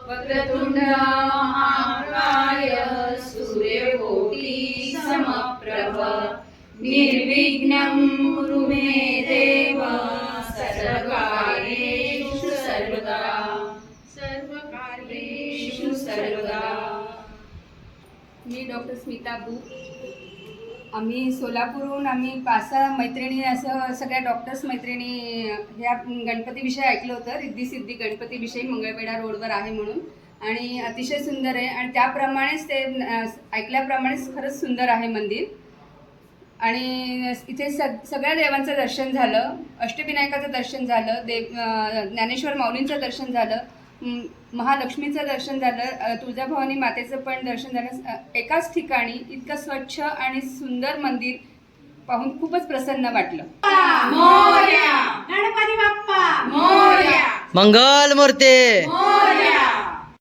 वक्रतुंड महाकाय सूर्यकोटि समप्रभ निर्विघ्नं कुरु मे देव सर्वकार्येषु सर्वदा मी डॉक्टर स्मिता बुक. आम्ही सोलापूरहून 5-6 मैत्रिणी असं सगळ्या डॉक्टर्स मैत्रिणी ह्या गणपतीविषयी ऐकलं होतं. रिद्धी सिद्धी गणपतीविषयी मंगळवेढा रोडवर आहे म्हणून, आणि अतिशय सुंदर आहे. आणि त्याप्रमाणेच ते ऐकल्याप्रमाणेच खरंच सुंदर आहे मंदिर. आणि इथे सगळ्या देवांचं दर्शन झालं. अष्टविनायकाचं दर्शन झालं, ज्ञानेश्वर माऊलींचं दर्शन झालं, महालक्ष्मीचं दर्शन झालं, तुळजाभवानी मातेचं पण दर्शन झालं. एकाच ठिकाणी इतकं स्वच्छ आणि सुंदर मंदिर पाहून खूपच प्रसन्न वाटलं. मोरया गणपती बाप्पा मोरया मंगल मूर्ती मोरया.